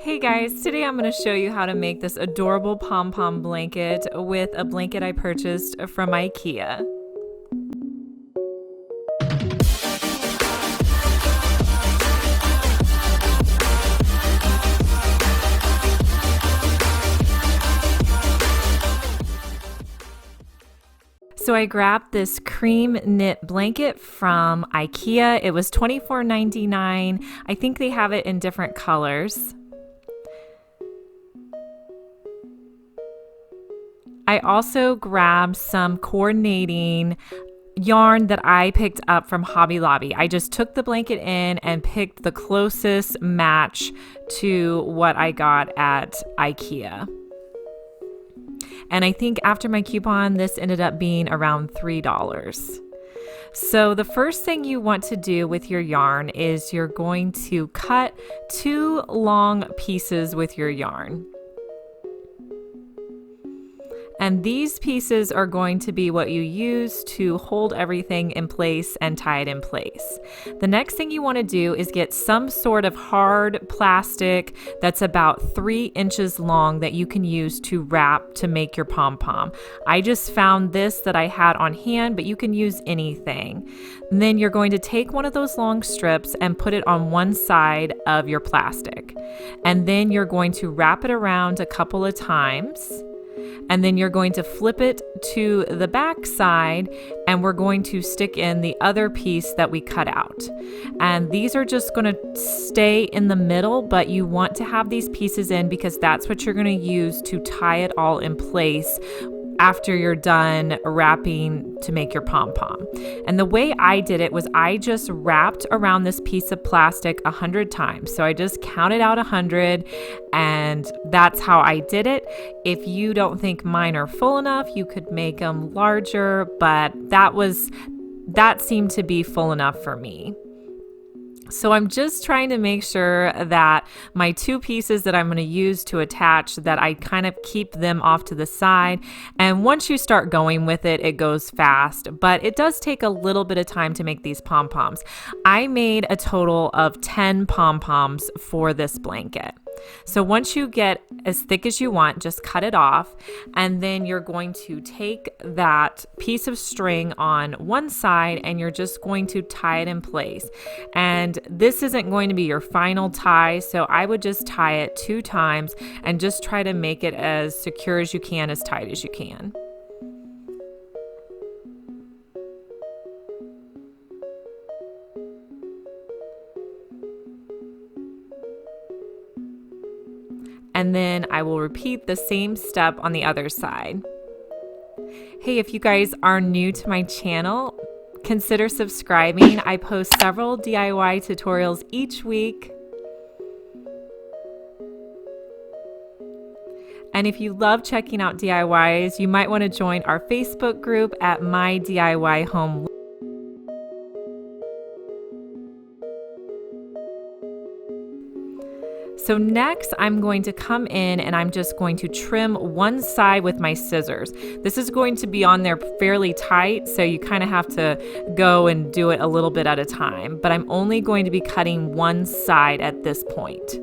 Hey guys, today I'm going to show you how to make this adorable Pom Pom blanket with a blanket I purchased from IKEA. So I grabbed this cream knit blanket from IKEA. It was $24.99. I think they have it in different colors. I also grabbed some coordinating yarn that I picked up from Hobby Lobby. I just took the blanket in and picked the closest match to what I got at IKEA. And I think after my coupon, this ended up being around $3. So the first thing you want to do with your yarn is you're going to cut 2 long pieces with your yarn. And these pieces are going to be what you use to hold everything in place and tie it in place. The next thing you want to do is get some sort of hard plastic that's about 3 inches long that you can use to wrap to make your pom-pom. I just found this that I had on hand, but you can use anything. And then you're going to take one of those long strips and put it on one side of your plastic. And then you're going to wrap it around a couple of times. And then you're going to flip it to the back side and we're going to stick in the other piece that we cut out. And these are just going to stay in the middle, but you want to have these pieces in because that's what you're going to use to tie it all in place after you're done wrapping to make your pom-pom. And the way I did it was I just wrapped around this piece of plastic 100 times. So I just counted out 100 and that's how I did it. If you don't think mine are full enough, you could make them larger, but that seemed to be full enough for me. So I'm just trying to make sure that my 2 pieces that I'm going to use to attach, that I kind of keep them off to the side. And once you start going with it, it goes fast, but it does take a little bit of time to make these pom-poms. I made a total of 10 pom-poms for this blanket. So once you get as thick as you want, just cut it off, and then you're going to take that piece of string on one side and you're just going to tie it in place. And this isn't going to be your final tie, so I would just tie it 2 times and just try to make it as secure as you can, as tight as you can. And then I will repeat the same step on the other side. Hey, if you guys are new to my channel, consider subscribing. I post several DIY tutorials each week. And if you love checking out DIYs, you might want to join our Facebook group at mydiyhomeliz. So next I'm going to come in and I'm just going to trim one side with my scissors. This is going to be on there fairly tight, so you kind of have to go and do it a little bit at a time, but I'm only going to be cutting one side at this point.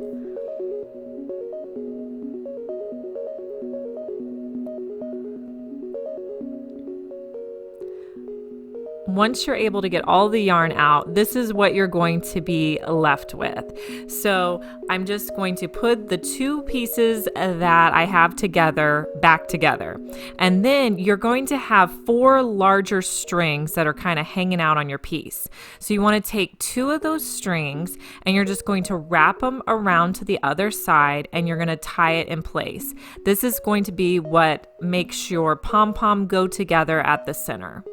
Once you're able to get all the yarn out, this is what you're going to be left with. So I'm just going to put the 2 pieces that I have together back together. And then you're going to have 4 larger strings that are kind of hanging out on your piece. So you want to take 2 of those strings and you're just going to wrap them around to the other side and you're going to tie it in place. This is going to be what makes your pom-pom go together at the center.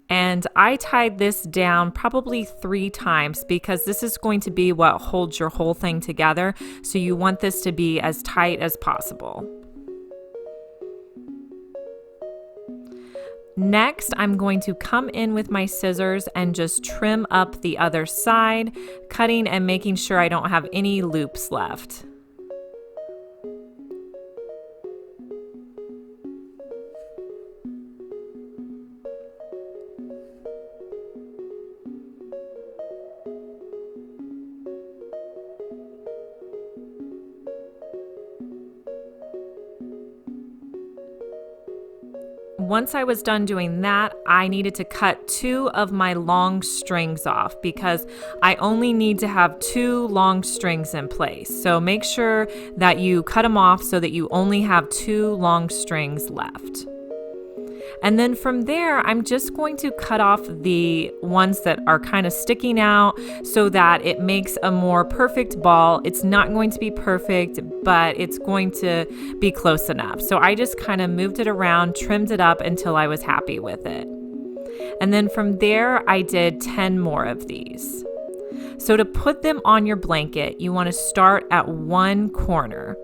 And I tied this down probably 3 times because this is going to be what holds your whole thing together. So you want this to be as tight as possible. Next, I'm going to come in with my scissors and just trim up the other side, cutting and making sure I don't have any loops left. once I was done doing that, I needed to cut 2 of my long strings off because I only need to have 2 long strings in place. So make sure that you cut them off so that you only have 2 long strings left. And then from there, I'm just going to cut off the ones that are kind of sticking out so that it makes a more perfect ball. It's not going to be perfect, but it's going to be close enough. So I just kind of moved it around, trimmed it up until I was happy with it. And then from there, I did 10 more of these. So to put them on your blanket, you want to start at one corner.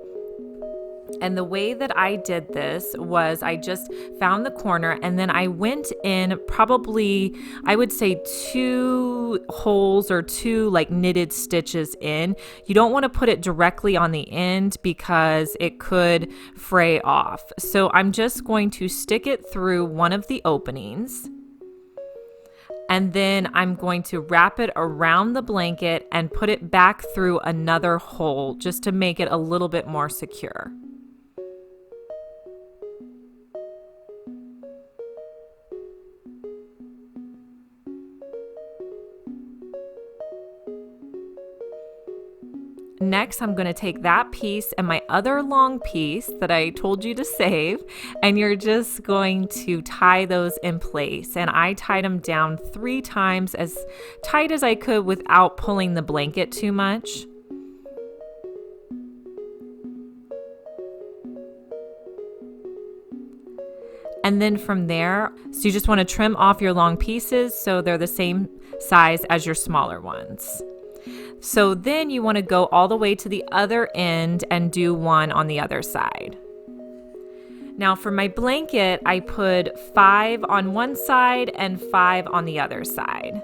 And the way that I did this was I just found the corner and then I went in probably, I would say 2 holes or 2 like knitted stitches in. You don't want to put it directly on the end because it could fray off. So I'm just going to stick it through one of the openings. And then I'm going to wrap it around the blanket and put it back through another hole just to make it a little bit more secure. Next, I'm going to take that piece and my other long piece that I told you to save, and you're just going to tie those in place. And I tied them down 3 times, as tight as I could without pulling the blanket too much. And then from there, so you just want to trim off your long pieces so they're the same size as your smaller ones. So then you want to go all the way to the other end and do one on the other side. Now for my blanket, I put 5 on one side and 5 on the other side.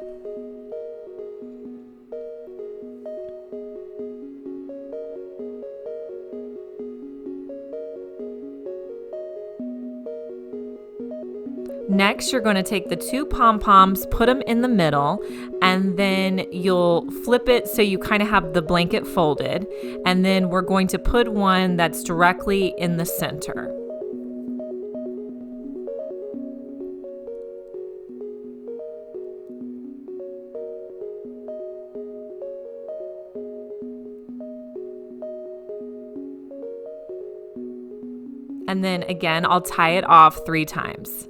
Next, you're going to take the 2 pom-poms, put them in the middle, and then you'll flip it so you kind of have the blanket folded. And then we're going to put one that's directly in the center. And then again, I'll tie it off 3 times.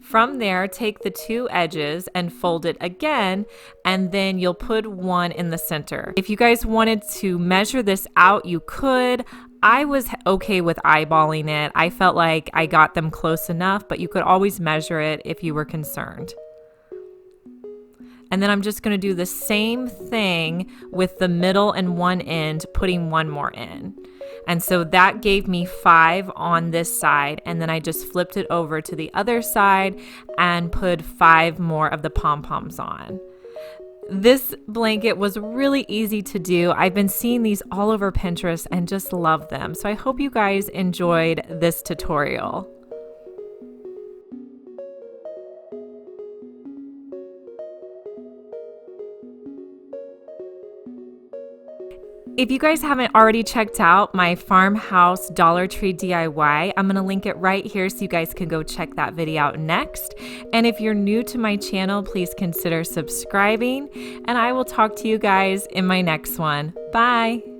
From there, take the 2 edges and fold it again, and then you'll put one in the center. If you guys wanted to measure this out, you could. I was okay with eyeballing it. I felt like I got them close enough, but you could always measure it if you were concerned. And then I'm just going to do the same thing with the middle and one end, putting one more in. And so that gave me 5 on this side, and then I just flipped it over to the other side and put 5 more of the pom-poms on. This blanket was really easy to do. I've been seeing these all over Pinterest and just love them. So I hope you guys enjoyed this tutorial. If you guys haven't already checked out my Farmhouse Dollar Tree DIY, I'm going to link it right here so you guys can go check that video out next. And if you're new to my channel, please consider subscribing, and I will talk to you guys in my next one. Bye!